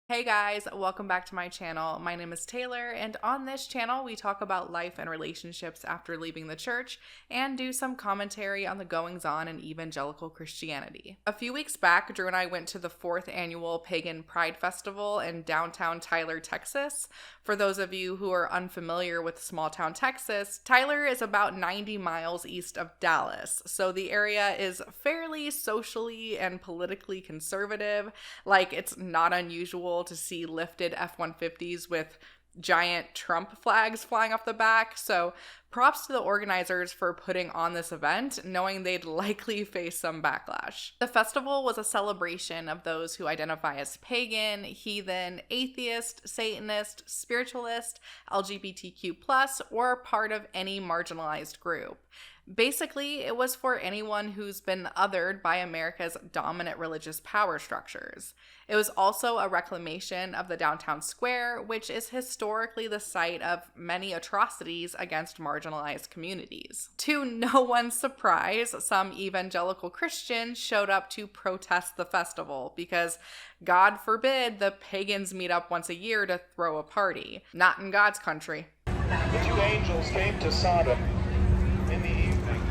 Hey guys, welcome back to my channel. My name is Taylor, and on this channel we talk about life and relationships after leaving the church and do some commentary on the goings-on in evangelical Christianity. A few weeks back, Drew and I went to the 4th annual Pagan Pride Festival in downtown Tyler, Texas. For those of you who are unfamiliar with small town Texas, Tyler is about 90 miles east of Dallas, so the area is fairly socially and politically conservative. Like, it's not unusual to see lifted F-150s with giant Trump flags flying off the back. So props to the organizers for putting on this event, knowing they'd likely face some backlash. The festival was a celebration of those who identify as pagan, heathen, atheist, Satanist, spiritualist, LGBTQ+, or part of any marginalized group. Basically, it was for anyone who's been othered by America's dominant religious power structures. It was also a reclamation of the downtown square, which is historically the site of many atrocities against marginalized communities. To no one's surprise, some evangelical Christians showed up to protest the festival because, God forbid, the pagans meet up once a year to throw a party. Not in God's country. The two angels came to Sodom in the evening,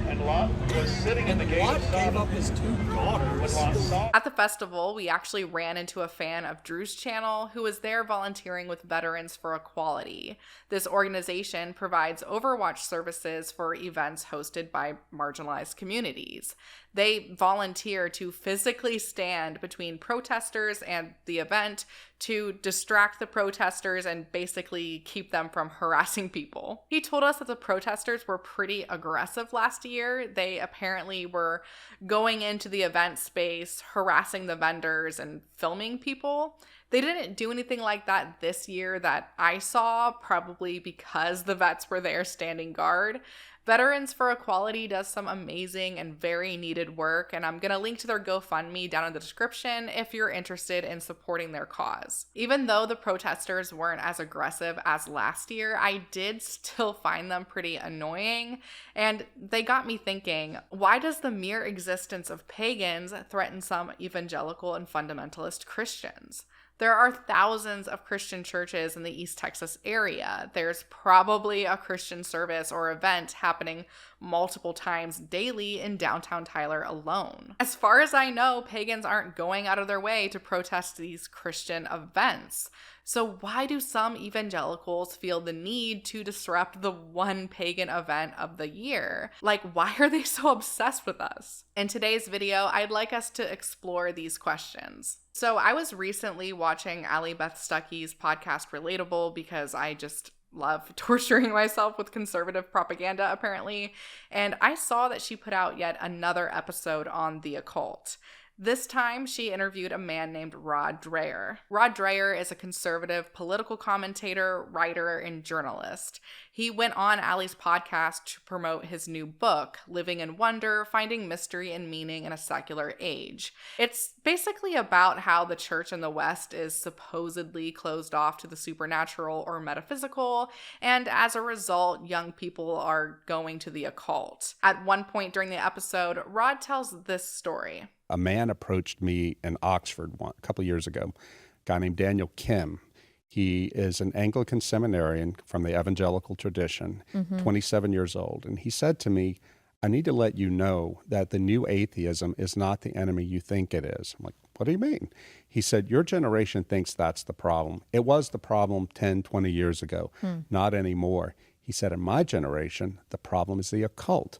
and Lot was sitting in the gate of Sodom. Gave up his two daughters. When Lot saw At the festival, we actually ran into a fan of Drew's channel who was there volunteering with Veterans for Equality. This organization provides Overwatch services for events hosted by marginalized communities. They volunteer to physically stand between protesters and the event to distract the protesters and basically keep them from harassing people. He told us that the protesters were pretty aggressive last year. They apparently were going into the event space, harassing the vendors and filming people. They didn't do anything like that this year that I saw, probably because the vets were there standing guard. Veterans for Equality does some amazing and very needed work, and I'm going to link to their GoFundMe down in the description if you're interested in supporting their cause. Even though the protesters weren't as aggressive as last year, I did still find them pretty annoying, and they got me thinking, why does the mere existence of pagans threaten some evangelical and fundamentalist Christians? There are thousands of Christian churches in the East Texas area. There's probably a Christian service or event happening multiple times daily in downtown Tyler alone. As far as I know, pagans aren't going out of their way to protest these Christian events. So why do some evangelicals feel the need to disrupt the one pagan event of the year? Like, why are they so obsessed with us? In today's video, I'd like us to explore these questions. So I was recently watching Allie Beth Stuckey's podcast Relatable because I just love torturing myself with conservative propaganda, apparently. And I saw that she put out yet another episode on the occult. This time, she interviewed a man named Rod Dreher. Rod Dreher is a conservative political commentator, writer, and journalist. He went on Allie's podcast to promote his new book, Living in Wonder, Finding Mystery and Meaning in a Secular Age. It's basically about how the church in the West is supposedly closed off to the supernatural or metaphysical, and as a result, young people are going to the occult. At one point during the episode, Rod tells this story. A man approached me in Oxford a couple of years ago, a guy named Daniel Kim. He is an Anglican seminarian from the evangelical tradition, 27 years old. And he said to me, I need to let you know that the new atheism is not the enemy you think it is. I'm like, what do you mean? He said, your generation thinks that's the problem. It was the problem 10, 20 years ago, not anymore. He said, in my generation, the problem is the occult.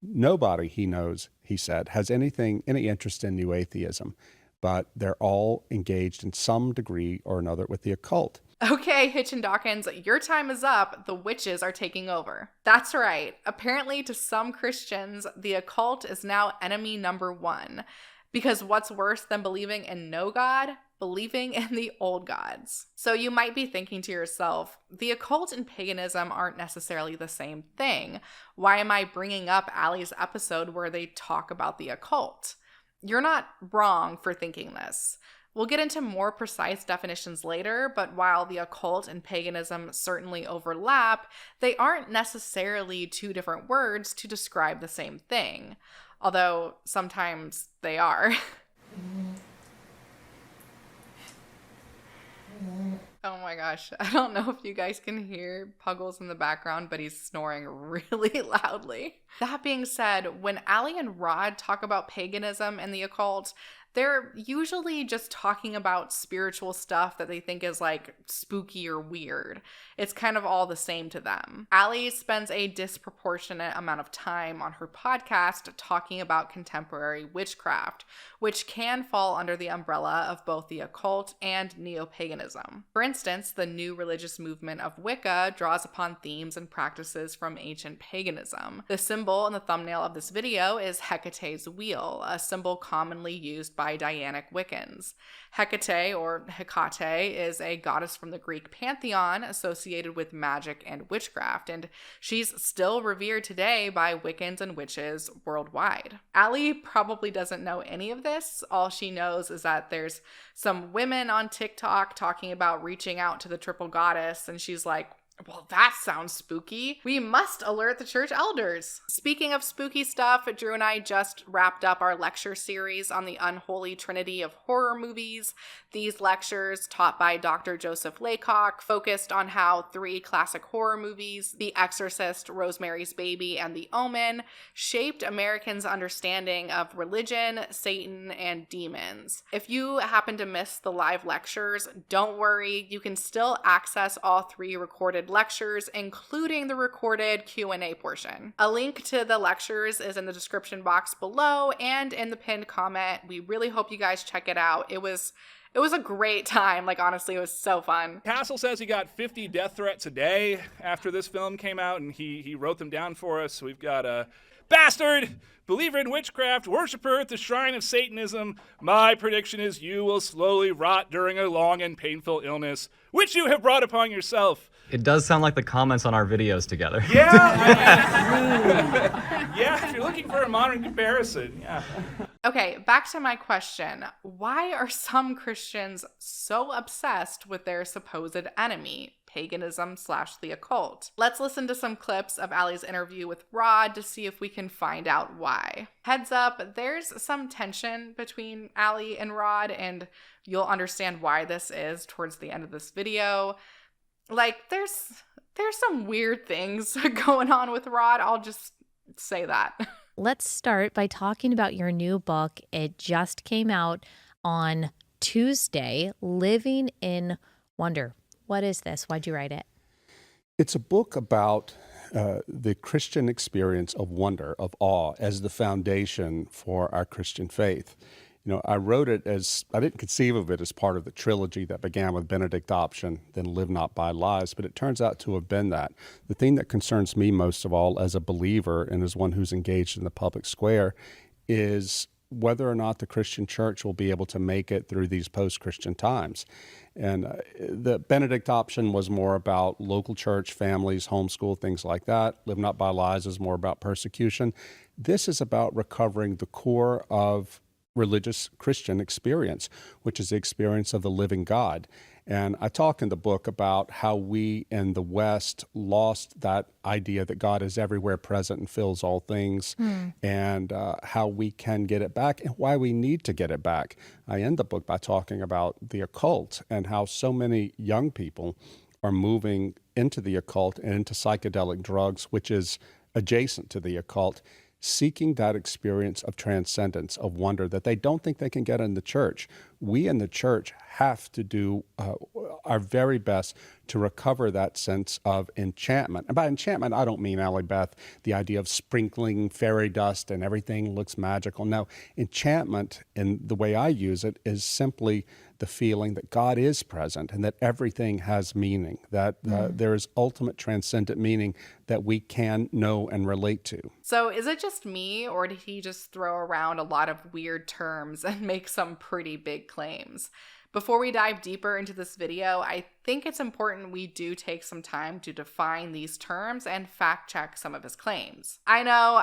Nobody he knows, he said, has any interest in new atheism, but they're all engaged in some degree or another with the occult. Okay, Hitch and Dawkins, your time is up. The witches are taking over. That's right. Apparently, to some Christians, the occult is now enemy number one. Because what's worse than believing in no God? Believing in the old gods. So you might be thinking to yourself, the occult and paganism aren't necessarily the same thing. Why am I bringing up Allie's episode where they talk about the occult? You're not wrong for thinking this. We'll get into more precise definitions later, but while the occult and paganism certainly overlap, they aren't necessarily two different words to describe the same thing. Although sometimes they are. my gosh. I don't know if you guys can hear Puggles in the background, but he's snoring really loudly. That being said, when Allie and Rod talk about paganism and the occult, they're usually just talking about spiritual stuff that they think is like spooky or weird. It's kind of all the same to them. Allie spends a disproportionate amount of time on her podcast talking about contemporary witchcraft, which can fall under the umbrella of both the occult and neo-paganism. For instance, the new religious movement of Wicca draws upon themes and practices from ancient paganism. The symbol in the thumbnail of this video is Hecate's wheel, a symbol commonly used by Dianic Wiccans. Hecate, or Hecate, is a goddess from the Greek pantheon associated with magic and witchcraft, and she's still revered today by Wiccans and witches worldwide. Allie probably doesn't know any of this. All she knows is that there's some women on TikTok talking about reaching out to the triple goddess, and she's like, well, that sounds spooky. We must alert the church elders. Speaking of spooky stuff, Drew and I just wrapped up our lecture series on the unholy trinity of horror movies. These lectures, taught by Dr. Joseph Laycock, focused on how 3 classic horror movies, The Exorcist, Rosemary's Baby, and The Omen, shaped Americans' understanding of religion, Satan, and demons. If you happen to miss the live lectures, don't worry. You can still access all 3 recorded lectures, including the recorded Q&A portion. A link to the lectures is in the description box below and in the pinned comment. We really hope you guys check it out. It was a great time. Like, honestly, it was so fun. Castle says he got 50 death threats a day after this film came out, and he wrote them down for us. So we've got a bastard, believer in witchcraft, worshiper at the shrine of Satanism. My prediction is you will slowly rot during a long and painful illness, which you have brought upon yourself. It does sound like the comments on our videos together. Yeah, yeah, if you're looking for a modern comparison, yeah. Okay, back to my question. Why are some Christians so obsessed with their supposed enemy, paganism/the occult? Let's listen to some clips of Allie's interview with Rod to see if we can find out why. Heads up, there's some tension between Allie and Rod, and you'll understand why this is towards the end of this video. Like, there's some weird things going on with Rod. I'll just say that. Let's start by talking about your new book. It just came out on Tuesday, Living in Wonder. What is this? Why'd you write it? It's a book about the Christian experience of wonder, of awe, as the foundation for our Christian faith. You know, I wrote it I didn't conceive of it as part of the trilogy that began with Benedict Option, then Live Not by Lies, but it turns out to have been that. The thing that concerns me most of all as a believer and as one who's engaged in the public square is whether or not the Christian church will be able to make it through these post-Christian times. And the Benedict Option was more about local church, families, homeschool, things like that. Live Not by Lies is more about persecution. This is about recovering the core of religious Christian experience, which is the experience of the living God. And I talk in the book about how we in the West lost that idea that God is everywhere present and fills all things, and how we can get it back and why we need to get it back. I end the book by talking about the occult and how so many young people are moving into the occult and into psychedelic drugs, which is adjacent to the occult, seeking that experience of transcendence, of wonder that they don't think they can get in the church. We in the church have to do our very best to recover that sense of enchantment. And by enchantment, I don't mean, Allie Beth, the idea of sprinkling fairy dust and everything looks magical. No, enchantment, in the way I use it, is simply the feeling that God is present and that everything has meaning, that there is ultimate transcendent meaning that we can know and relate to. So is it just me, or did he just throw around a lot of weird terms and make some pretty big claims? Before we dive deeper into this video, I think it's important we do take some time to define these terms and fact check some of his claims. I know,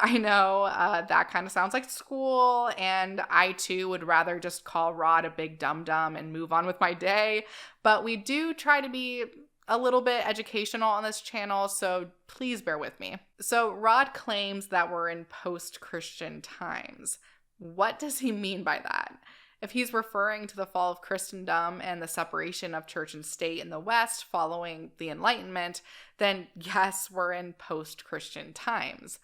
that kind of sounds like school, and I too would rather just call Rod a big dum-dum and move on with my day, but we do try to be a little bit educational on this channel, so please bear with me. So Rod claims that we're in post-Christian times. What does he mean by that? If he's referring to the fall of Christendom and the separation of church and state in the West following the Enlightenment, then yes, we're in post-Christian times.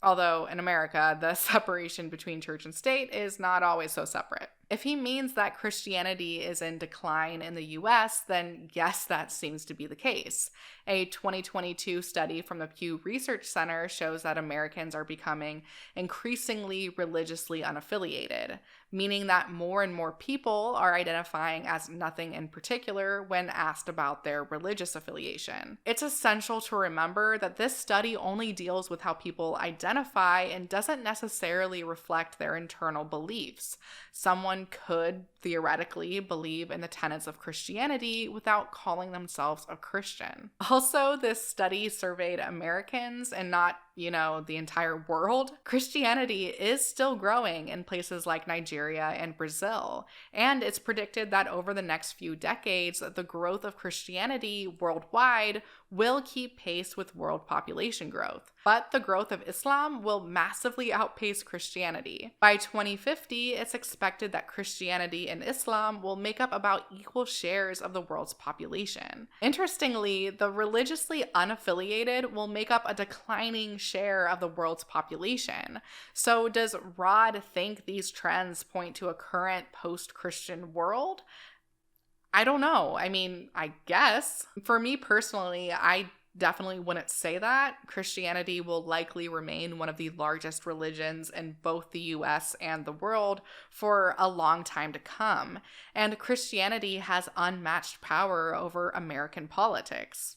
Although in America, the separation between church and state is not always so separate. If he means that Christianity is in decline in the US, then yes, that seems to be the case. A 2022 study from the Pew Research Center shows that Americans are becoming increasingly religiously unaffiliated, meaning that more and more people are identifying as nothing in particular when asked about their religious affiliation. It's essential to remember that this study only deals with how people identify and doesn't necessarily reflect their internal beliefs. Someone could theoretically believe in the tenets of Christianity without calling themselves a Christian. Also, this study surveyed Americans and not, the entire world. Christianity is still growing in places like Nigeria and Brazil, and it's predicted that over the next few decades, the growth of Christianity worldwide will keep pace with world population growth. But the growth of Islam will massively outpace Christianity. By 2050, it's expected that Christianity and Islam will make up about equal shares of the world's population. Interestingly, the religiously unaffiliated will make up a declining share of the world's population. So does Rod think these trends point to a current post-Christian world? I don't know. I guess. For me personally, I definitely wouldn't say that. Christianity will likely remain one of the largest religions in both the US and the world for a long time to come. And Christianity has unmatched power over American politics.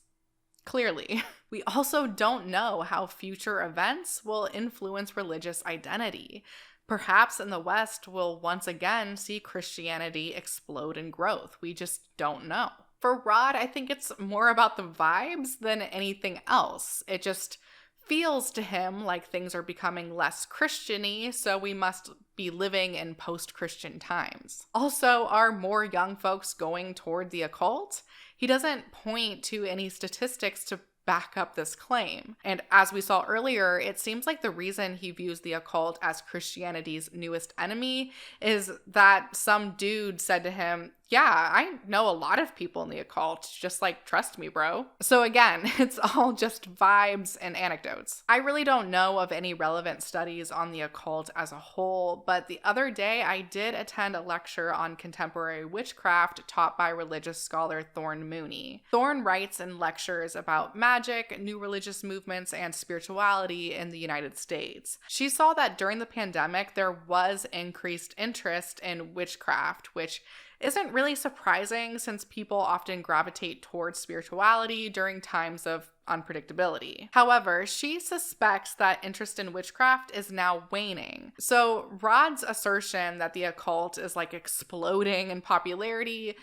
Clearly. We also don't know how future events will influence religious identity. Perhaps in the West, we'll once again see Christianity explode in growth. We just don't know. For Rod, I think it's more about the vibes than anything else. It just feels to him like things are becoming less Christian-y, so we must be living in post-Christian times. Also, are more young folks going toward the occult? He doesn't point to any statistics to back up this claim. And as we saw earlier, it seems like the reason he views the occult as Christianity's newest enemy is that some dude said to him, "Yeah, I know a lot of people in the occult, just trust me, bro." So again, it's all just vibes and anecdotes. I really don't know of any relevant studies on the occult as a whole, but the other day I did attend a lecture on contemporary witchcraft taught by religious scholar Thorne Mooney. Thorne writes in lectures about magic, new religious movements, and spirituality in the United States. She saw that during the pandemic, there was increased interest in witchcraft, which isn't really surprising since people often gravitate towards spirituality during times of unpredictability. However, she suspects that interest in witchcraft is now waning. So Rod's assertion that the occult is exploding in popularity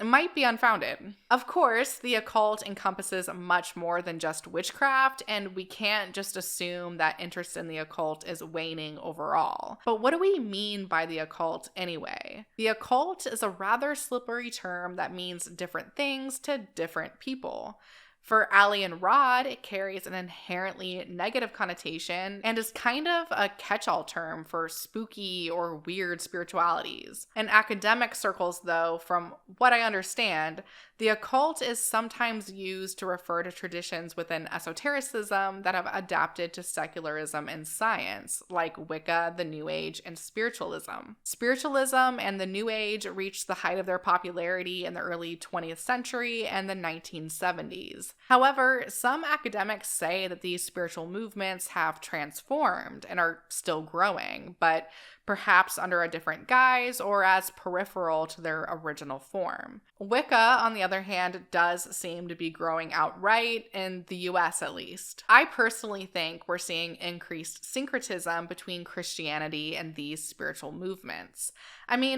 might be unfounded. Of course, the occult encompasses much more than just witchcraft, and we can't just assume that interest in the occult is waning overall. But what do we mean by the occult anyway? The occult is a rather slippery term that means different things to different people. For Allie and Rod, it carries an inherently negative connotation and is kind of a catch-all term for spooky or weird spiritualities. In academic circles, though, from what I understand, the occult is sometimes used to refer to traditions within esotericism that have adapted to secularism and science, like Wicca, the New Age, and spiritualism. Spiritualism and the New Age reached the height of their popularity in the early 20th century and the 1970s. However, some academics say that these spiritual movements have transformed and are still growing, but perhaps under a different guise or as peripheral to their original form. Wicca, on the other hand, does seem to be growing outright, in the US at least. I personally think we're seeing increased syncretism between Christianity and these spiritual movements.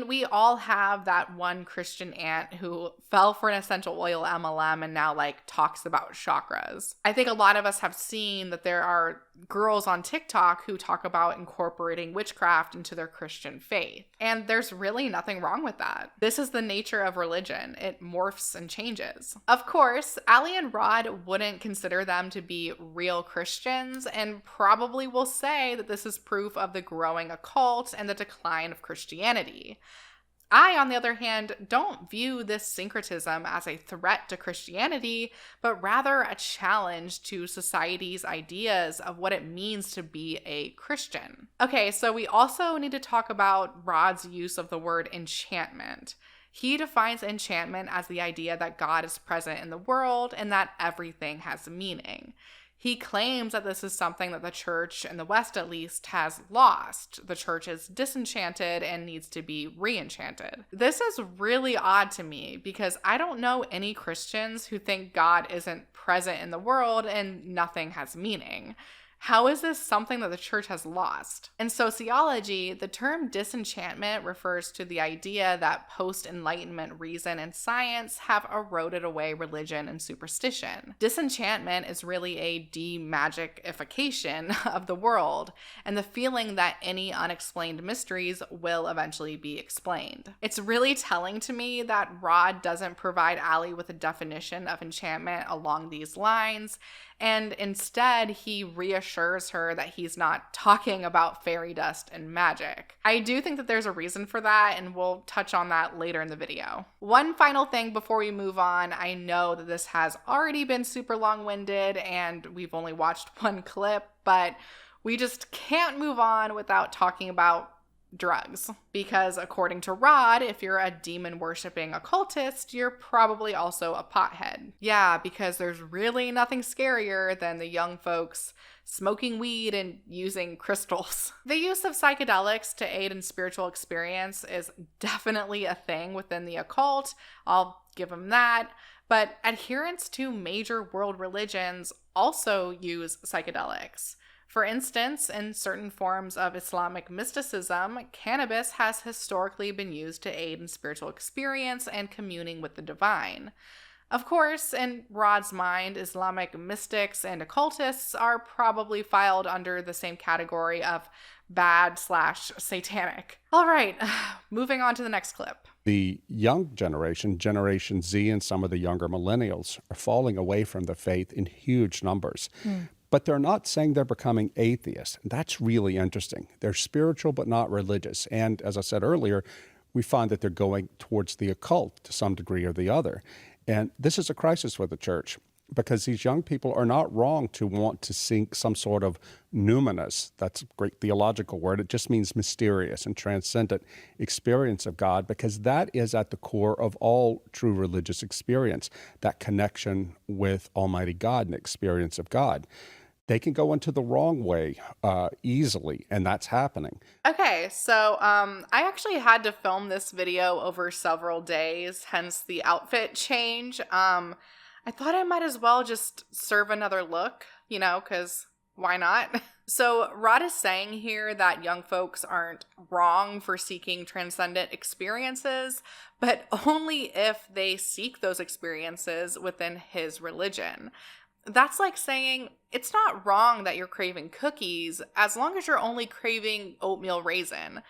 We all have that one Christian aunt who fell for an essential oil MLM and now talks about chakras. I think a lot of us have seen that there are girls on TikTok who talk about incorporating witchcraft into their Christian faith. And there's really nothing wrong with that. This is the nature of religion. It morphs and changes. Of course, Allie and Rod wouldn't consider them to be real Christians and probably will say that this is proof of the growing occult and the decline of Christianity. I, on the other hand, don't view this syncretism as a threat to Christianity, but rather a challenge to society's ideas of what it means to be a Christian. Okay, so we also need to talk about Rod's use of the word enchantment. He defines enchantment as the idea that God is present in the world and that everything has meaning. He claims that this is something that the church, in the West at least, has lost. The church is disenchanted and needs to be re-enchanted. This is really odd to me because I don't know any Christians who think God isn't present in the world and nothing has meaning. How is this something that the church has lost? In sociology, the term disenchantment refers to the idea that post-Enlightenment reason and science have eroded away religion and superstition. Disenchantment is really a de-magicification of the world, and the feeling that any unexplained mysteries will eventually be explained. It's really telling to me that Rod doesn't provide Allie with a definition of enchantment along these lines, and instead he reassures her that he's not talking about fairy dust and magic. I do think that there's a reason for that, and we'll touch on that later in the video. One final thing before we move on, I know that this has already been super long-winded and we've only watched one clip, but we just can't move on without talking about drugs. Because according to Rod, if you're a demon-worshipping occultist, you're probably also a pothead. Yeah, because there's really nothing scarier than the young folks smoking weed and using crystals. The use of psychedelics to aid in spiritual experience is definitely a thing within the occult. I'll give them that. But adherents to major world religions also use psychedelics. For instance, in certain forms of Islamic mysticism, cannabis has historically been used to aid in spiritual experience and communing with the divine. Of course, in Rod's mind, Islamic mystics and occultists are probably filed under the same category of bad/satanic. All right, moving on to the next clip. The young generation, Generation Z, and some of the younger millennials are falling away from the faith in huge numbers. But they're not saying they're becoming atheists. That's really interesting. They're spiritual but not religious. And as I said earlier, we find that they're going towards the occult to some degree or the other. And this is a crisis for the church because these young people are not wrong to want to seek some sort of numinous, that's a great theological word, it just means mysterious and transcendent experience of God, because that is at the core of all true religious experience, that connection with Almighty God and experience of God. They can go into the wrong way easily, and that's happening. Okay, so I actually had to film this video over several days, hence the outfit change. I thought I might as well just serve another look, because why not? So Rod is saying here that young folks aren't wrong for seeking transcendent experiences, but only if they seek those experiences within his religion. That's like saying it's not wrong that you're craving cookies as long as you're only craving oatmeal raisin.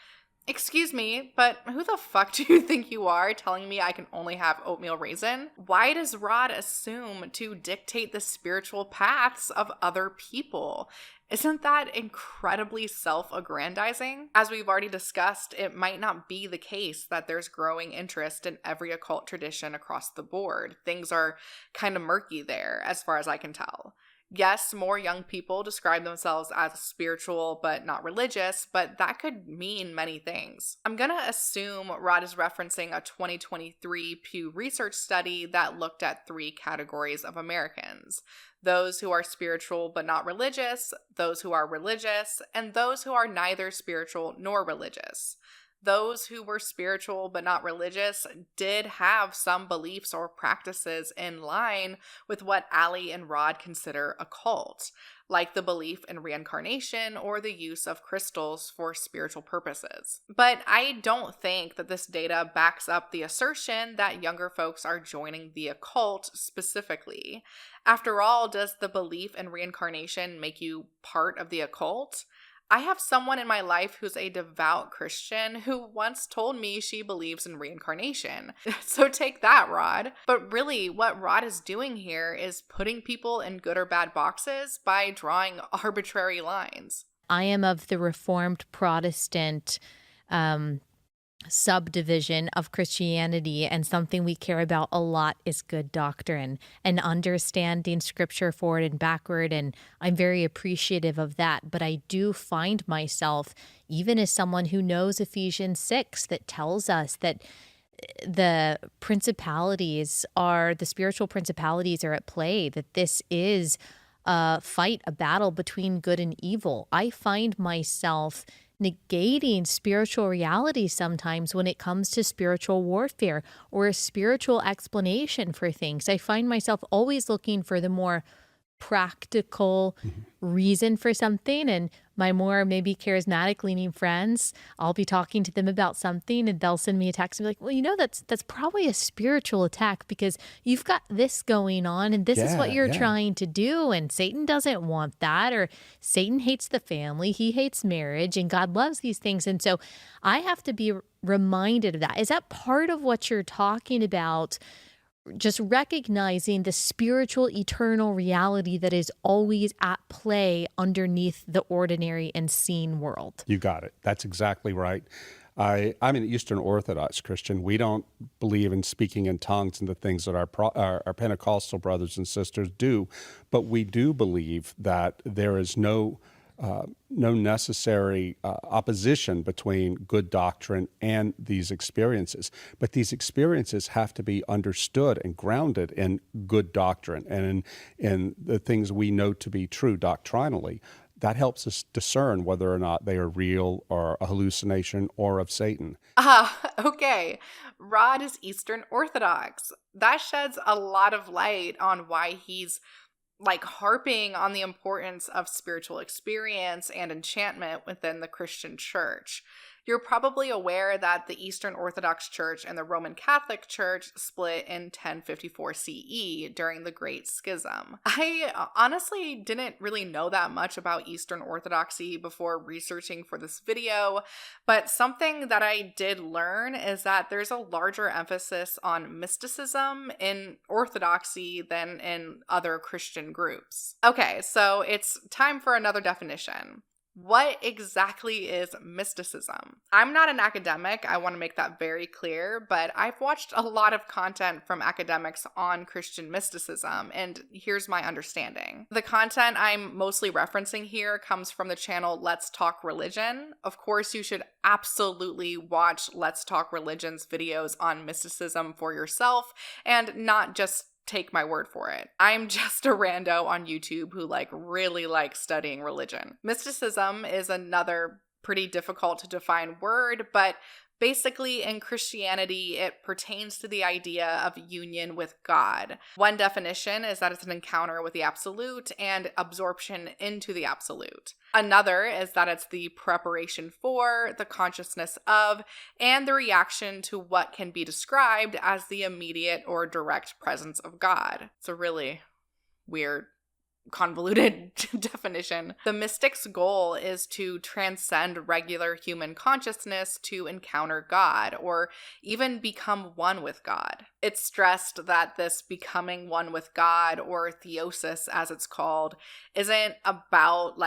Excuse me, but who the fuck do you think you are telling me I can only have oatmeal raisin? Why does Rod assume to dictate the spiritual paths of other people? Isn't that incredibly self-aggrandizing? As we've already discussed, it might not be the case that there's growing interest in every occult tradition across the board. Things are kind of murky there, as far as I can tell. Yes, more young people describe themselves as spiritual but not religious, but that could mean many things. I'm gonna assume Rod is referencing a 2023 Pew Research study that looked at 3 categories of Americans: those who are spiritual but not religious, those who are religious, and those who are neither spiritual nor religious. Those who were spiritual but not religious did have some beliefs or practices in line with what Allie and Rod consider occult, like the belief in reincarnation or the use of crystals for spiritual purposes. But I don't think that this data backs up the assertion that younger folks are joining the occult specifically. After all, does the belief in reincarnation make you part of the occult? I have someone in my life who's a devout Christian who once told me she believes in reincarnation. So take that, Rod. But really, what Rod is doing here is putting people in good or bad boxes by drawing arbitrary lines. I am of the Reformed Protestant subdivision of Christianity, and something we care about a lot is good doctrine and understanding scripture forward and backward. And I'm very appreciative of that. But I do find myself, even as someone who knows Ephesians 6, that tells us that the spiritual principalities are at play, that this is a fight, a battle between good and evil. I find myself negating spiritual reality sometimes when it comes to spiritual warfare or a spiritual explanation for things. I find myself always looking for the more practical reason for something. And my more maybe charismatic leaning friends, I'll be talking to them about something and they'll send me a text and be like, well, that's probably a spiritual attack because you've got this going on and this is what you're trying to do. And Satan doesn't want that, or Satan hates the family. He hates marriage, and God loves these things. And so I have to be reminded of that. Is that part of what you're talking about? Just recognizing the spiritual, eternal reality that is always at play underneath the ordinary and seen world. You got it. That's exactly right. I'm an Eastern Orthodox Christian. We don't believe in speaking in tongues and the things that our Pentecostal brothers and sisters do, but we do believe that there is no necessary opposition between good doctrine and these experiences. But these experiences have to be understood and grounded in good doctrine and in the things we know to be true doctrinally. That helps us discern whether or not they are real or a hallucination or of Satan. Okay. Rod is Eastern Orthodox. That sheds a lot of light on why he's harping on the importance of spiritual experience and enchantment within the Christian church. You're probably aware that the Eastern Orthodox Church and the Roman Catholic Church split in 1054 CE during the Great Schism. I honestly didn't really know that much about Eastern Orthodoxy before researching for this video, but something that I did learn is that there's a larger emphasis on mysticism in Orthodoxy than in other Christian groups. Okay, so it's time for another definition. What exactly is mysticism? I'm not an academic, I want to make that very clear, but I've watched a lot of content from academics on Christian mysticism, and here's my understanding. The content I'm mostly referencing here comes from the channel Let's Talk Religion. Of course, you should absolutely watch Let's Talk Religion's videos on mysticism for yourself, and not just take my word for it. I'm just a rando on YouTube who really likes studying religion. Mysticism is another pretty difficult to define word, but basically in Christianity, it pertains to the idea of union with God. One definition is that it's an encounter with the absolute and absorption into the absolute. Another is that it's the preparation for, the consciousness of, and the reaction to what can be described as the immediate or direct presence of God. It's a really weird, convoluted definition. The mystic's goal is to transcend regular human consciousness to encounter God, or even become one with God. It's stressed that this becoming one with God, or theosis as it's called, isn't about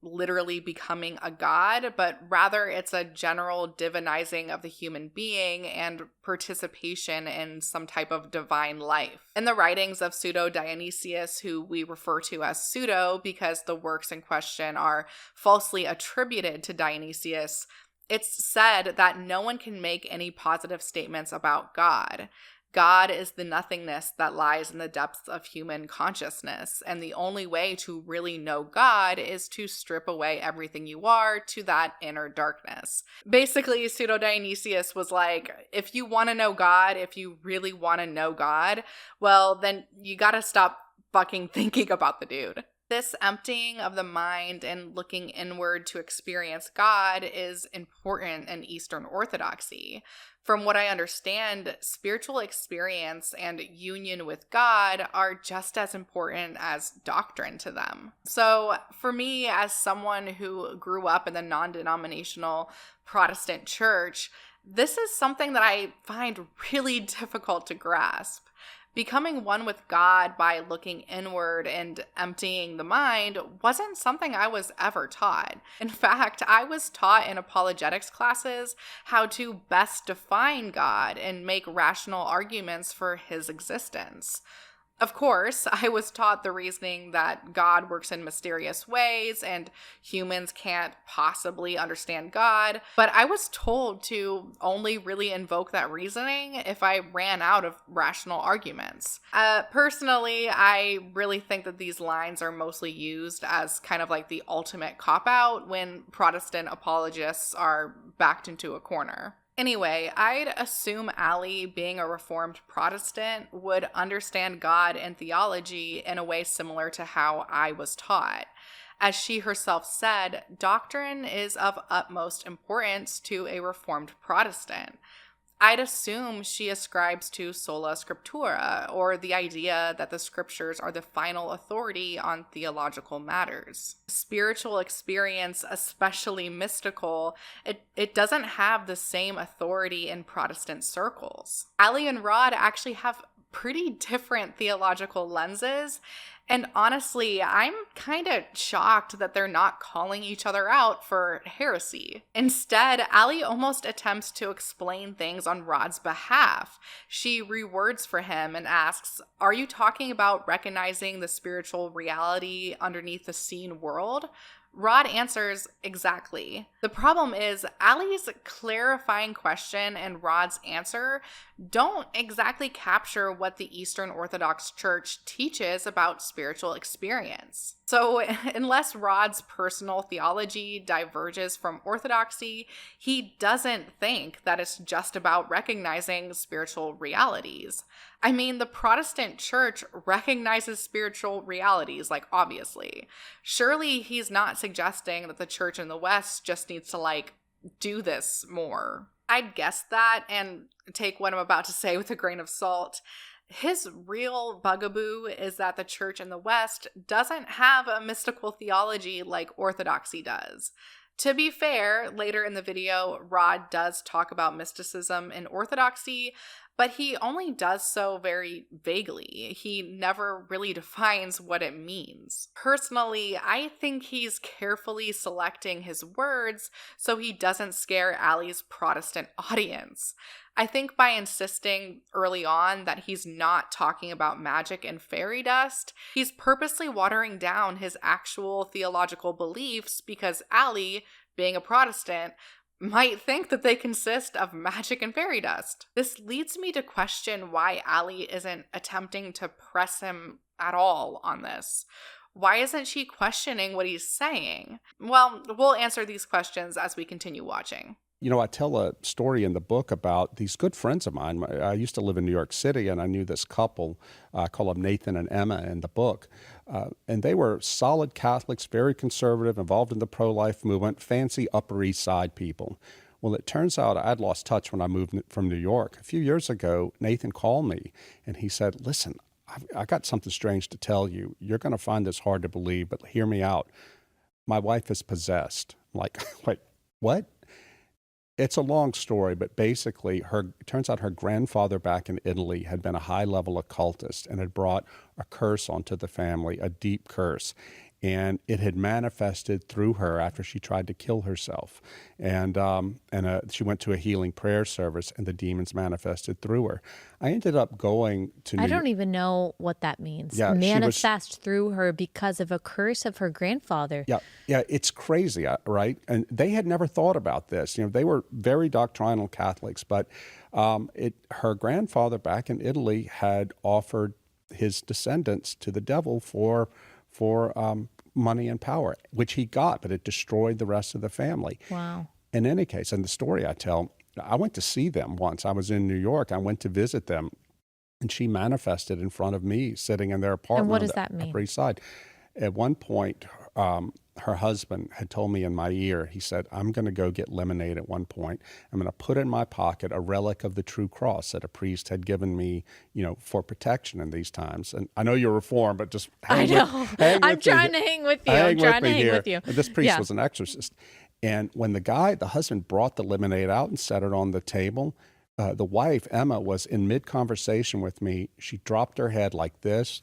literally becoming a god, but rather it's a general divinizing of the human being and participation in some type of divine life. In the writings of Pseudo Dionysius, who we refer to as Pseudo because the works in question are falsely attributed to Dionysius, it's said that no one can make any positive statements about God. God is the nothingness that lies in the depths of human consciousness, and the only way to really know God is to strip away everything you are to that inner darkness. Basically, Pseudo Dionysius was like, if you want to know God, if you really want to know God, well, then you gotta stop fucking thinking about the dude. This emptying of the mind and looking inward to experience God is important in Eastern Orthodoxy. From what I understand, spiritual experience and union with God are just as important as doctrine to them. So for me, as someone who grew up in the non-denominational Protestant church, this is something that I find really difficult to grasp. Becoming one with God by looking inward and emptying the mind wasn't something I was ever taught. In fact, I was taught in apologetics classes how to best define God and make rational arguments for his existence. Of course, I was taught the reasoning that God works in mysterious ways and humans can't possibly understand God, but I was told to only really invoke that reasoning if I ran out of rational arguments. Personally, I really think that these lines are mostly used as kind of like the ultimate cop-out when Protestant apologists are backed into a corner. Anyway, I'd assume Allie, being a Reformed Protestant, would understand God and theology in a way similar to how I was taught. As she herself said, doctrine is of utmost importance to a Reformed Protestant. I'd assume she ascribes to sola scriptura, or the idea that the scriptures are the final authority on theological matters. Spiritual experience, especially mystical, it doesn't have the same authority in Protestant circles. Allie and Rod actually have pretty different theological lenses. And honestly, I'm kind of shocked that they're not calling each other out for heresy. Instead, Allie almost attempts to explain things on Rod's behalf. She rewords for him and asks, "Are you talking about recognizing the spiritual reality underneath the seen world?" Rod answers, "Exactly." The problem is, Allie's clarifying question and Rod's answer don't exactly capture what the Eastern Orthodox Church teaches about spiritual experience. So unless Rod's personal theology diverges from Orthodoxy, he doesn't think that it's just about recognizing spiritual realities. I mean, the Protestant Church recognizes spiritual realities, like, obviously. Surely he's not suggesting that the Church in the West just needs to, do this more. I'd guess that and take what I'm about to say with a grain of salt. His real bugaboo is that the Church in the West doesn't have a mystical theology like Orthodoxy does. To be fair, later in the video, Rod does talk about mysticism in Orthodoxy, but he only does so very vaguely. He never really defines what it means. Personally, I think he's carefully selecting his words so he doesn't scare Allie's Protestant audience. I think by insisting early on that he's not talking about magic and fairy dust, he's purposely watering down his actual theological beliefs because Allie, being a Protestant, might think that they consist of magic and fairy dust. This leads me to question why Allie isn't attempting to press him at all on this. Why isn't she questioning what he's saying? Well, we'll answer these questions as we continue watching. You know, I tell a story in the book about these good friends of mine. I used to live in New York City, and I knew this couple, I call them Nathan and Emma in the book. And they were solid Catholics, very conservative, involved in the pro-life movement, fancy Upper East Side people. Well, it turns out I'd lost touch when I moved from New York. A few years ago, Nathan called me, and he said, "Listen, I got something strange to tell you. You're going to find this hard to believe, but hear me out. My wife is possessed." I'm like, wait, what? It's a long story, but basically, it turns out her grandfather back in Italy had been a high-level occultist and had brought a curse onto the family, a deep curse. And it had manifested through her after she tried to kill herself. And she went to a healing prayer service, and the demons manifested through her. I ended up going to I don't even know what that means. Yeah, manifest through her because of a curse of her grandfather. Yeah, it's crazy, right? And they had never thought about this. You know, they were very doctrinal Catholics, but her grandfather back in Italy had offered his descendants to the devil for money and power, which he got, but it destroyed the rest of the family. Wow. In any case, and the story I tell, I went to see them once. I was in New York. I went to visit them, and she manifested in front of me sitting in their apartment. And what does that mean? Upper East Side. At one point, her husband had told me in my ear, he said, "I'm going to go get lemonade at one point. I'm going to put in my pocket a relic of the true cross that a priest had given me, for protection in these times." And I know you're Reformed, but just hang I'm trying to hang with you. I'm trying to hang with you. This priest was an exorcist. And when the husband brought the lemonade out and set it on the table, The wife, Emma, was in mid-conversation with me. She dropped her head like this.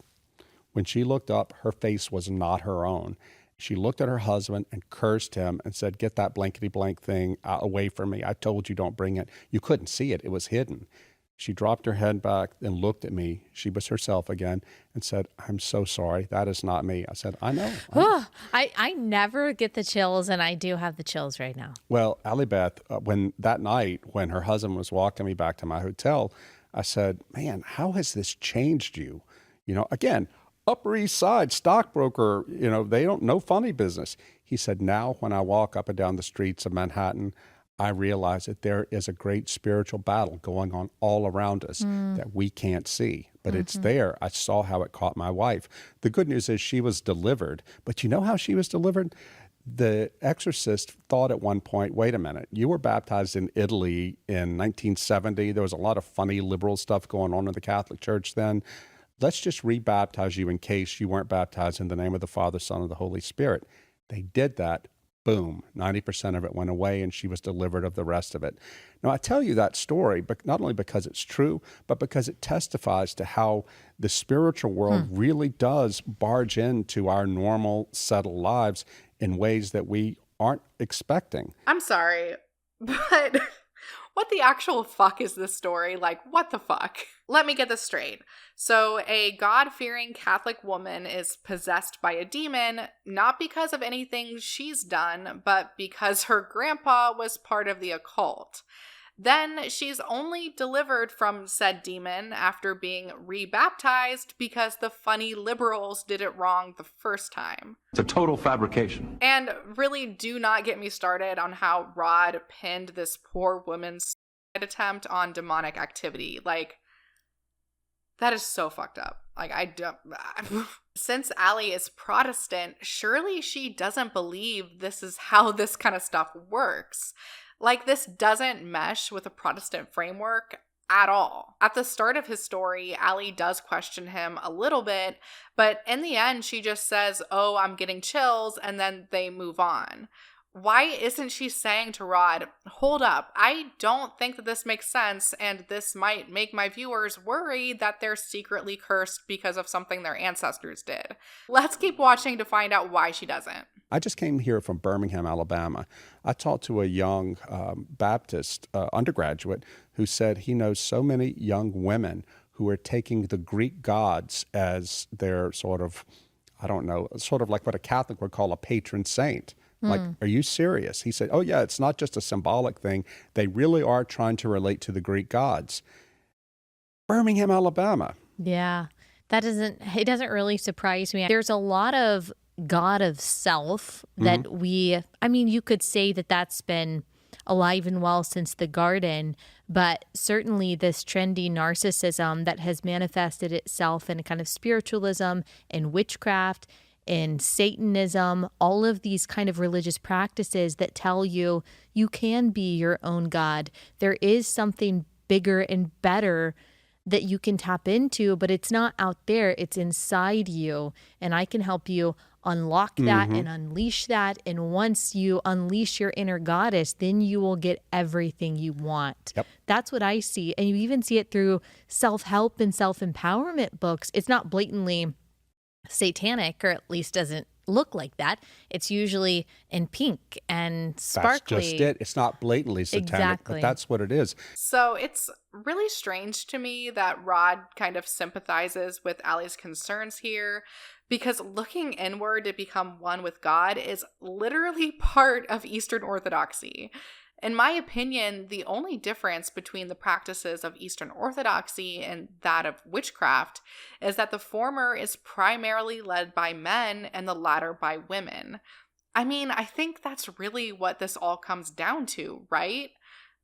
When she looked up, her face was not her own. She looked at her husband and cursed him and said, "Get that blankety-blank thing away from me. I told you don't bring it." You couldn't see it. It was hidden. She dropped her head back and looked at me. She was herself again and said, "I'm so sorry. That is not me." I said, I know. I never get the chills, and I do have the chills right now. Well, Allie Beth, when that night, when her husband was walking me back to my hotel, I said, "Man, how has this changed you?" Again, Upper East Side stockbroker, they don't know funny business. He said, "Now when I walk up and down the streets of Manhattan, I realize that there is a great spiritual battle going on all around us that we can't see, but it's there." I saw how it caught my wife. The good news is she was delivered, but you know how she was delivered? The exorcist thought at one point, wait a minute, you were baptized in Italy in 1970. There was a lot of funny liberal stuff going on in the Catholic Church then. Let's just rebaptize you in case you weren't baptized in the name of the Father, Son, and the Holy Spirit. They did that. Boom, 90% of it went away, and she was delivered of the rest of it. Now, I tell you that story, but not only because it's true, but because it testifies to how the spiritual world really does barge into our normal, settled lives in ways that we aren't expecting. I'm sorry, but what the actual fuck is this story? Like, what the fuck? Let me get this straight. So, a God-fearing Catholic woman is possessed by a demon, not because of anything she's done, but because her grandpa was part of the occult. Then she's only delivered from said demon after being rebaptized because the funny liberals did it wrong the first time. It's a total fabrication. And really, do not get me started on how Rod pinned this poor woman's suicide attempt on demonic activity. Like, that is so fucked up. Like, I don't... Since Allie is Protestant, surely she doesn't believe this is how this kind of stuff works. Like, this doesn't mesh with a Protestant framework at all. At the start of his story, Allie does question him a little bit, but in the end, she just says, "Oh, I'm getting chills," and then they move on. Why isn't she saying to Rod, "Hold up, I don't think that this makes sense, and this might make my viewers worry that they're secretly cursed because of something their ancestors did"? Let's keep watching to find out why she doesn't. I just came here from Birmingham, Alabama. I talked to a young Baptist undergraduate who said he knows so many young women who are taking the Greek gods as their sort of like what a Catholic would call a patron saint. Like, are you serious? He said, "Oh, yeah, it's not just a symbolic thing. They really are trying to relate to the Greek gods." Birmingham, Alabama. Yeah, it doesn't really surprise me. There's a lot of God of self that you could say that that's been alive and well since the garden, but certainly this trendy narcissism that has manifested itself in kind of spiritualism and witchcraft and Satanism, all of these kind of religious practices that tell you you can be your own God. There is something bigger and better that you can tap into, but it's not out there, it's inside you. And I can help you unlock that and unleash that. And once you unleash your inner goddess, then you will get everything you want. Yep. That's what I see. And you even see it through self-help and self-empowerment books. It's not blatantly satanic, or at least doesn't look like that. It's usually in pink and sparkly. That's just it. It's not blatantly satanic, but that's what it is. So it's really strange to me that Rod kind of sympathizes with Allie's concerns here, because looking inward to become one with God is literally part of Eastern Orthodoxy. In my opinion, the only difference between the practices of Eastern Orthodoxy and that of witchcraft is that the former is primarily led by men and the latter by women. I mean, I think that's really what this all comes down to, right?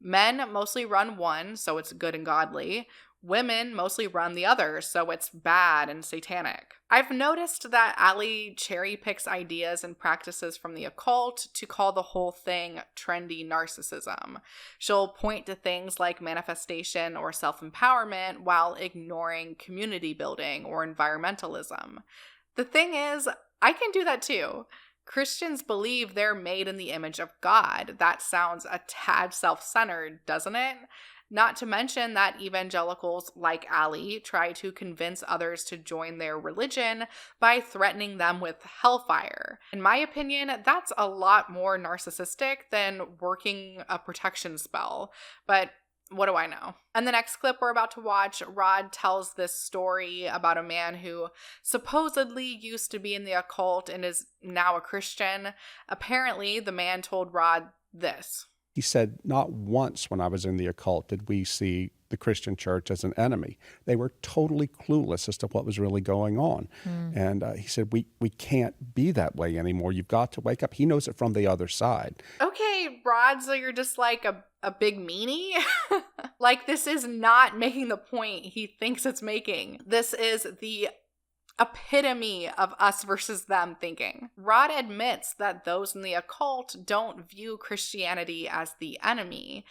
Men mostly run one, so it's good and godly. Women mostly run the other, so it's bad and satanic. I've noticed that Allie cherry picks ideas and practices from the occult to call the whole thing trendy narcissism. She'll point to things like manifestation or self-empowerment while ignoring community building or environmentalism. The thing is, I can do that too. Christians believe they're made in the image of God. That sounds a tad self-centered, doesn't it? Not to mention that evangelicals like Ali try to convince others to join their religion by threatening them with hellfire. In my opinion, that's a lot more narcissistic than working a protection spell. But what do I know? And the next clip we're about to watch, Rod tells this story about a man who supposedly used to be in the occult and is now a Christian. Apparently, the man told Rod this. He said, not once when I was in the occult did we see the Christian church as an enemy. They were totally clueless as to what was really going on. And he said, we can't be that way anymore. You've got to wake up. He knows it from the other side. Okay, Rod, so you're just like a big meanie? Like, this is not making the point he thinks it's making. This is the epitome of us versus them thinking. Rod admits that those in the occult don't view Christianity as the enemy.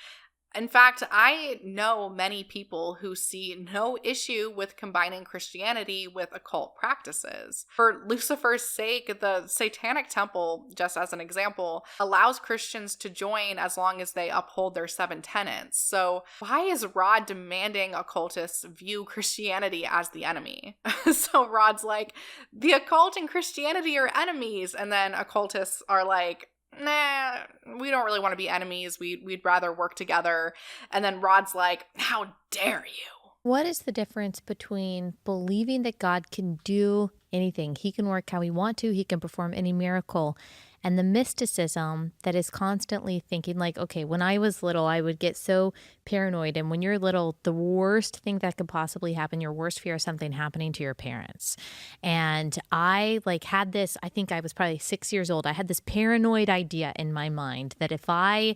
In fact, I know many people who see no issue with combining Christianity with occult practices. For Lucifer's sake, the Satanic Temple, just as an example, allows Christians to join as long as they uphold their 7 tenets. So why is Rod demanding occultists view Christianity as the enemy? So Rod's like, the occult and Christianity are enemies, and then occultists are like, nah, we don't really want to be enemies. We'd rather work together. And then Rod's like, how dare you? What is the difference between believing that God can do anything? He can work how he wants to. He can perform any miracle. And the mysticism that is constantly thinking like, okay, when I was little, I would get so paranoid. And when you're little, the worst thing that could possibly happen, your worst fear is something happening to your parents. And I had this, I think I was probably 6 years old. I had this paranoid idea in my mind that if I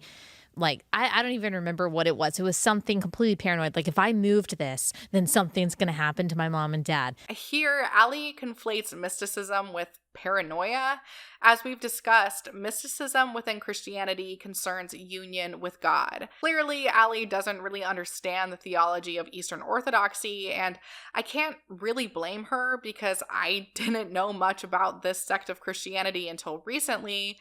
don't even remember what it was. It was something completely paranoid. Like, if I moved this, then something's going to happen to my mom and dad. Here, Ali conflates mysticism with paranoia. As we've discussed, mysticism within Christianity concerns union with God. Clearly, Ali doesn't really understand the theology of Eastern Orthodoxy, and I can't really blame her because I didn't know much about this sect of Christianity until recently.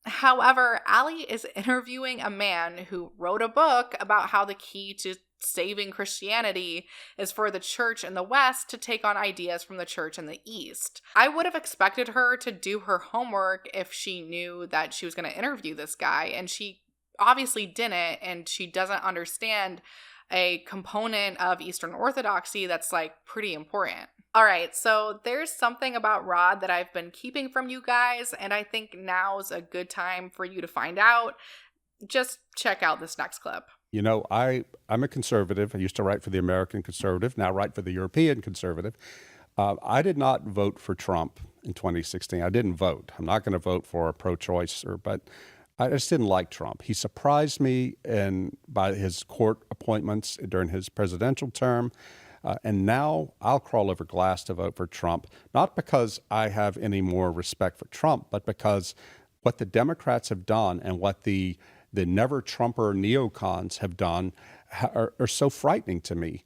However, Ali is interviewing a man who wrote a book about how the key to saving Christianity is for the church in the West to take on ideas from the church in the East. I would have expected her to do her homework if she knew that she was going to interview this guy, and she obviously didn't, and she doesn't understand a component of Eastern Orthodoxy that's pretty important. All right, so there's something about Rod that I've been keeping from you guys, and I think now's a good time for you to find out. Just check out this next clip. You know, I'm a conservative. I used to write for the American Conservative, now write for the European Conservative. I did not vote for Trump in 2016. I didn't vote. I'm not going to vote for a pro-choice, but I just didn't like Trump. He surprised me by his court appointments during his presidential term. And now I'll crawl over glass to vote for Trump, not because I have any more respect for Trump, but because what the Democrats have done and what the never-Trumper neocons have done are so frightening to me.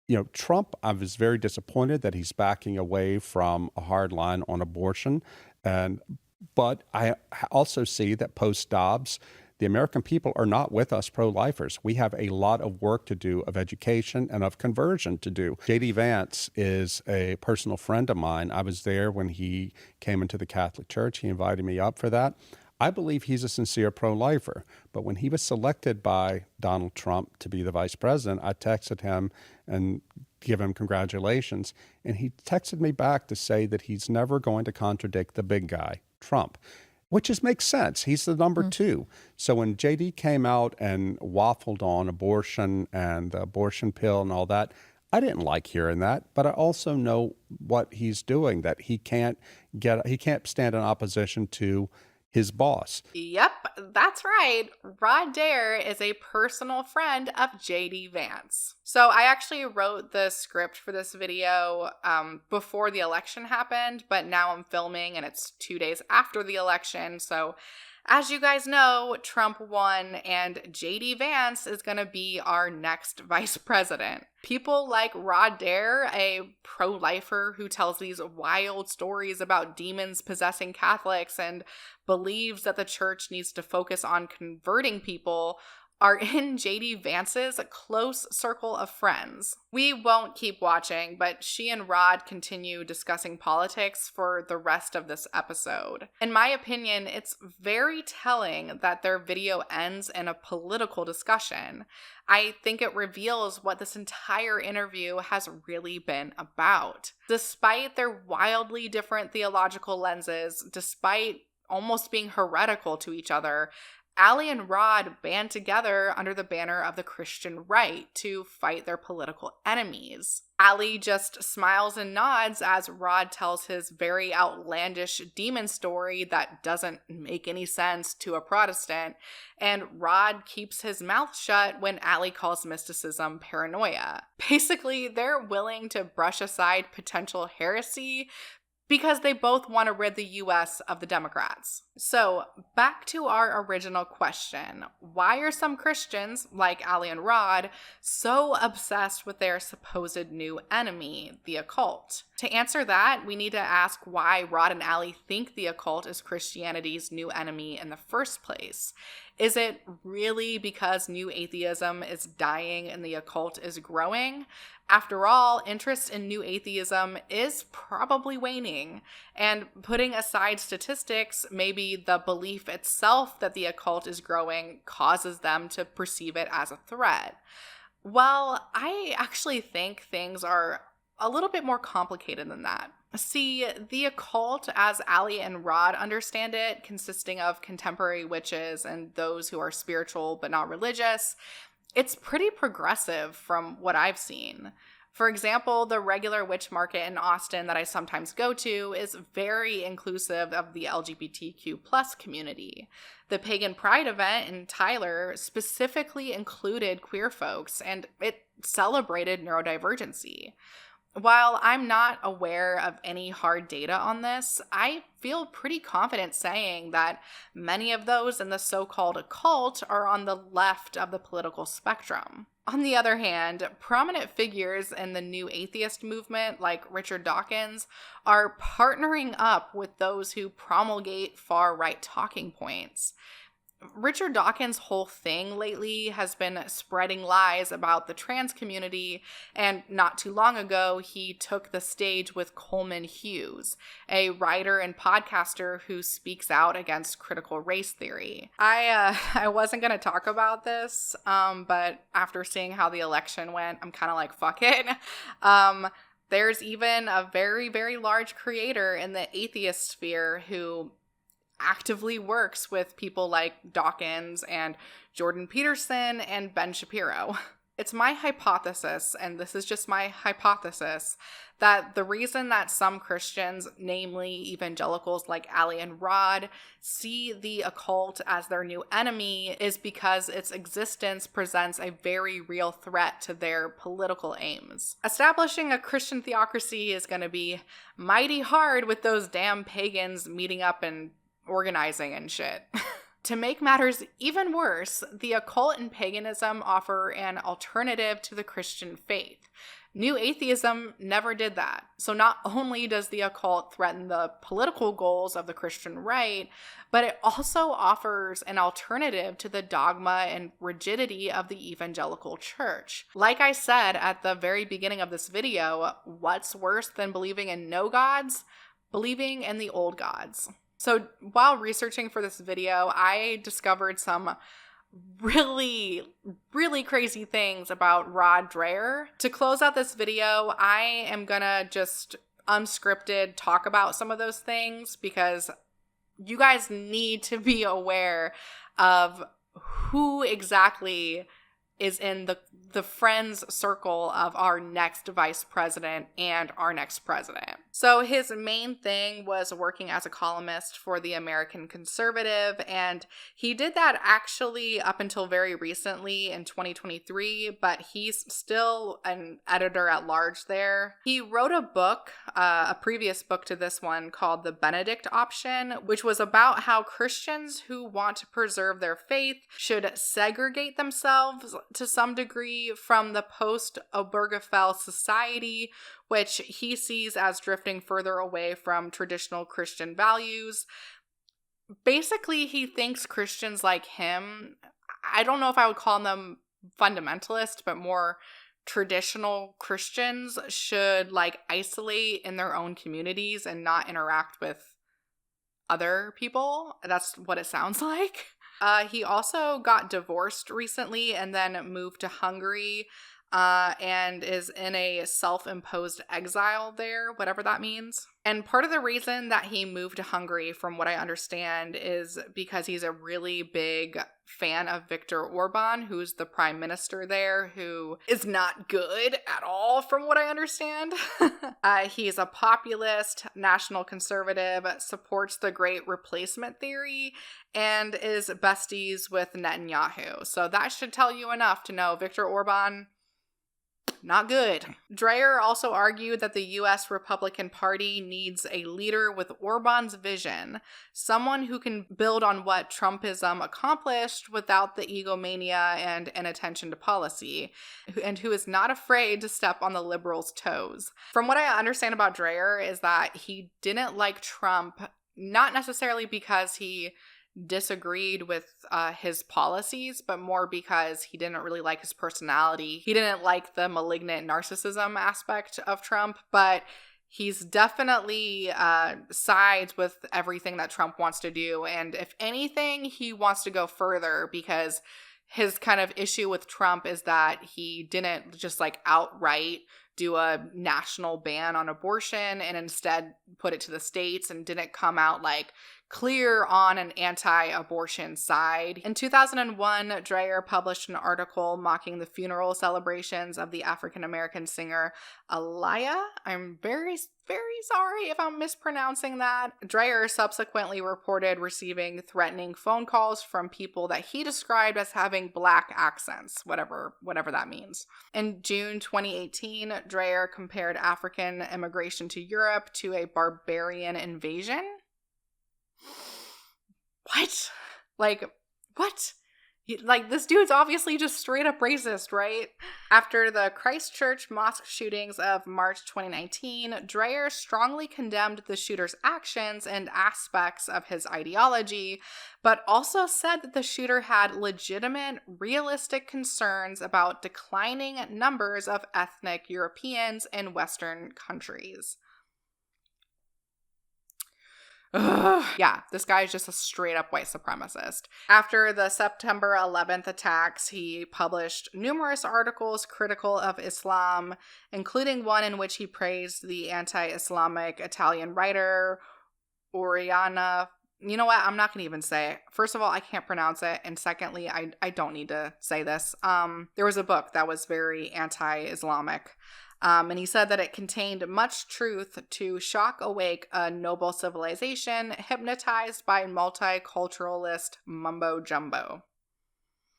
You know, Trump, I was very disappointed that he's backing away from a hard line on abortion. But I also see that post-Dobbs, the American people are not with us pro-lifers. We have a lot of work to do of education and of conversion to do. J.D. Vance is a personal friend of mine. I was there when he came into the Catholic Church. He invited me up for that. I believe he's a sincere pro-lifer. But when he was selected by Donald Trump to be the vice president, I texted him and give him congratulations. And he texted me back to say that he's never going to contradict the big guy, Trump. Which just makes sense. He's the number two. So when JD came out and waffled on abortion and the abortion pill and all that, I didn't like hearing that. But I also know what he's doing, that he can't stand in opposition to his boss. Yep, that's right. Rod Dare is a personal friend of J.D. Vance. So I actually wrote the script for this video before the election happened, but now I'm filming and it's 2 days after the election. So as you guys know, Trump won and J.D. Vance is going to be our next vice president. People like Rod Dare, a pro-lifer who tells these wild stories about demons possessing Catholics and believes that the church needs to focus on converting people, are in J.D. Vance's close circle of friends. We won't keep watching, but she and Rod continue discussing politics for the rest of this episode. In my opinion, it's very telling that their video ends in a political discussion. I think it reveals what this entire interview has really been about. Despite their wildly different theological lenses, despite almost being heretical to each other, Allie and Rod band together under the banner of the Christian right to fight their political enemies. Allie just smiles and nods as Rod tells his very outlandish demon story that doesn't make any sense to a Protestant, and Rod keeps his mouth shut when Allie calls mysticism paranoia. Basically, they're willing to brush aside potential heresy because they both want to rid the US of the Democrats. So, back to our original question. Why are some Christians, like Allie and Rod, so obsessed with their supposed new enemy, the occult? To answer that, we need to ask why Rod and Allie think the occult is Christianity's new enemy in the first place. Is it really because new atheism is dying and the occult is growing? After all, interest in new atheism is probably waning, and putting aside statistics, maybe the belief itself that the occult is growing causes them to perceive it as a threat. Well, I actually think things are a little bit more complicated than that. See, the occult, as Allie and Rod understand it, consisting of contemporary witches and those who are spiritual but not religious, it's pretty progressive from what I've seen. For example, the regular witch market in Austin that I sometimes go to is very inclusive of the LGBTQ plus community. The Pagan Pride event in Tyler specifically included queer folks, and it celebrated neurodivergency. While I'm not aware of any hard data on this, I feel pretty confident saying that many of those in the so-called occult are on the left of the political spectrum. On the other hand, prominent figures in the new atheist movement, like Richard Dawkins, are partnering up with those who promulgate far-right talking points. Richard Dawkins' whole thing lately has been spreading lies about the trans community, and not too long ago, he took the stage with Coleman Hughes, a writer and podcaster who speaks out against critical race theory. I wasn't going to talk about this, but after seeing how the election went, I'm kind of like, fuck it. There's even a very, very large creator in the atheist sphere who actively works with people like Dawkins and Jordan Peterson and Ben Shapiro. It's my hypothesis, and this is just my hypothesis, that the reason that some Christians, namely evangelicals like Allie and Rod, see the occult as their new enemy is because its existence presents a very real threat to their political aims. Establishing a Christian theocracy is going to be mighty hard with those damn pagans meeting up and organizing and shit. To make matters even worse, the occult and paganism offer an alternative to the Christian faith. New atheism never did that. So not only does the occult threaten the political goals of the Christian right, but it also offers an alternative to the dogma and rigidity of the evangelical church. Like I said at the very beginning of this video, what's worse than believing in no gods? Believing in the old gods. So while researching for this video, I discovered some really, really crazy things about Rod Dreher. To close out this video, I am gonna just unscripted talk about some of those things because you guys need to be aware of who exactly is in the friends circle of our next vice president and our next president. So his main thing was working as a columnist for the American Conservative, and he did that actually up until very recently in 2023, but he's still an editor at large there. He wrote a book, a previous book to this one, called The Benedict Option, which was about how Christians who want to preserve their faith should segregate themselves to some degree from the post-Obergefell society, which he sees as drifting further away from traditional Christian values. Basically, he thinks Christians like him I don't know if I would call them fundamentalist, but more traditional Christians should like isolate in their own communities and not interact with other people. That's what it sounds like. He also got divorced recently and then moved to Hungary and is in a self-imposed exile there, whatever that means. And part of the reason that he moved to Hungary, from what I understand, is because he's a really big fan of Viktor Orban, who's the prime minister there, who is not good at all, from what I understand. He's a populist, national conservative, supports the Great Replacement theory, and is besties with Netanyahu. So that should tell you enough to know Viktor Orban, not good. Dreyer also argued that the U.S. Republican Party needs a leader with Orban's vision, someone who can build on what Trumpism accomplished without the egomania and inattention to policy, and who is not afraid to step on the liberals' toes. From what I understand about Dreyer is that he didn't like Trump, not necessarily because he disagreed with his policies, but more because he didn't really like his personality. He didn't like the malignant narcissism aspect of Trump, but he's definitely sides with everything that Trump wants to do. And if anything, he wants to go further, because his kind of issue with Trump is that he didn't just like outright do a national ban on abortion and instead put it to the states, and didn't come out like clear on an anti-abortion side. In 2001, Dreyer published an article mocking the funeral celebrations of the African-American singer Aaliyah. I'm very, very sorry if I'm mispronouncing that. Dreyer subsequently reported receiving threatening phone calls from people that he described as having black accents, whatever that means. In June 2018, Dreyer compared African immigration to Europe to a barbarian invasion. What? Like, what? Like, this dude's obviously just straight up racist, right? After the Christchurch mosque shootings of March 2019, Dreyer strongly condemned the shooter's actions and aspects of his ideology, but also said that the shooter had legitimate, realistic concerns about declining numbers of ethnic Europeans in Western countries. Ugh. Yeah, this guy is just a straight up white supremacist. After the September 11th attacks, he published numerous articles critical of Islam, including one in which he praised the anti-Islamic Italian writer Oriana. You know what? I'm not going to even say it. First of all, I can't pronounce it. And secondly, I don't need to say this. There was a book that was very anti-Islamic. And he said that it contained much truth to shock awake a noble civilization hypnotized by multiculturalist mumbo-jumbo.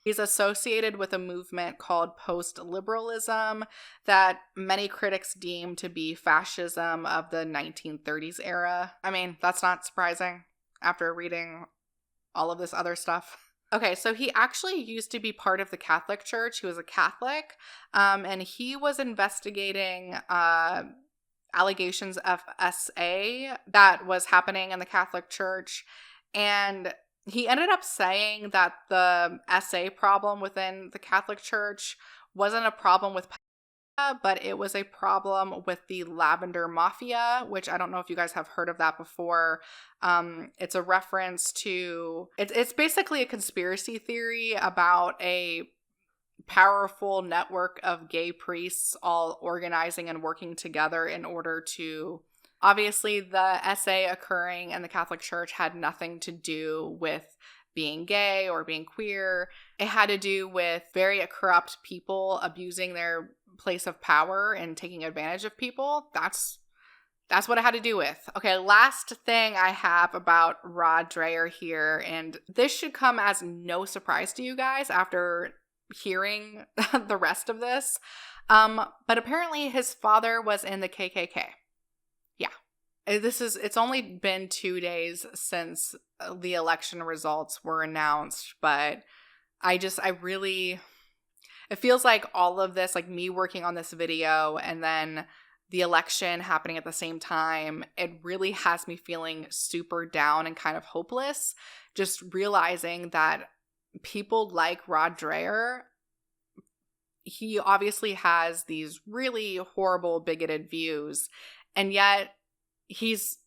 He's associated with a movement called post-liberalism that many critics deem to be fascism of the 1930s era. I mean, that's not surprising after reading all of this other stuff. Okay, so he actually used to be part of the Catholic Church. He was a Catholic, and he was investigating allegations of SA that was happening in the Catholic Church, and he ended up saying that the SA problem within the Catholic Church wasn't a problem with but it was a problem with the Lavender Mafia, which I don't know if you guys have heard of that before. It's a reference to, it's basically a conspiracy theory about a powerful network of gay priests all organizing and working together in order to, obviously the SA occurring in the Catholic Church had nothing to do with being gay or being queer. It had to do with very corrupt people abusing their place of power and taking advantage of people. That's what it had to do with. Okay, last thing I have about Rod Dreyer here, and this should come as no surprise to you guys after hearing the rest of this, but apparently his father was in the KKK. Yeah. It's only been 2 days since the election results were announced, but it feels like all of this, like me working on this video and then the election happening at the same time, it really has me feeling super down and kind of hopeless, just realizing that people like Rod Dreher, he obviously has these really horrible, bigoted views, and yet he's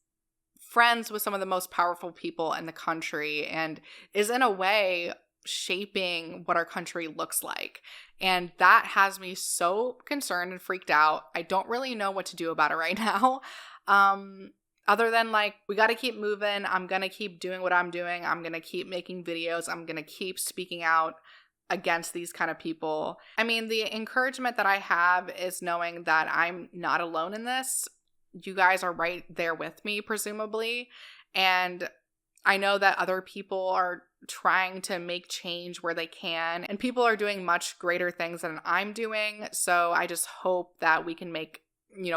friends with some of the most powerful people in the country and is in a way shaping what our country looks like. And that has me so concerned and freaked out. I don't really know what to do about it right now. Other than like, we got to keep moving. I'm going to keep doing what I'm doing. I'm going to keep making videos. I'm going to keep speaking out against these kind of people. I mean, the encouragement that I have is knowing that I'm not alone in this. You guys are right there with me, presumably. And I know that other people are trying to make change where they can, and people are doing much greater things than I'm doing. So I just hope that we can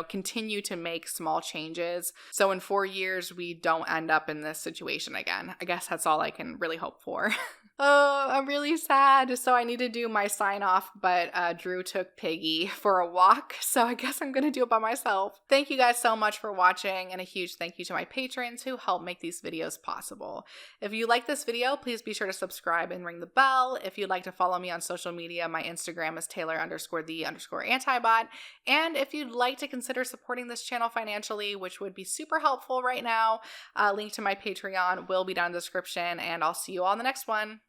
continue to make small changes. So in 4 years, we don't end up in this situation again. I guess that's all I can really hope for. Oh, I'm really sad. So I need to do my sign off, but Drew took Piggy for a walk. So I guess I'm going to do it by myself. Thank you guys so much for watching, and a huge thank you to my patrons who help make these videos possible. If you like this video, please be sure to subscribe and ring the bell. If you'd like to follow me on social media, my Instagram is Taylor_the_antibot. And if you'd like to consider supporting this channel financially, which would be super helpful right now, link to my Patreon will be down in the description, and I'll see you all in the next one.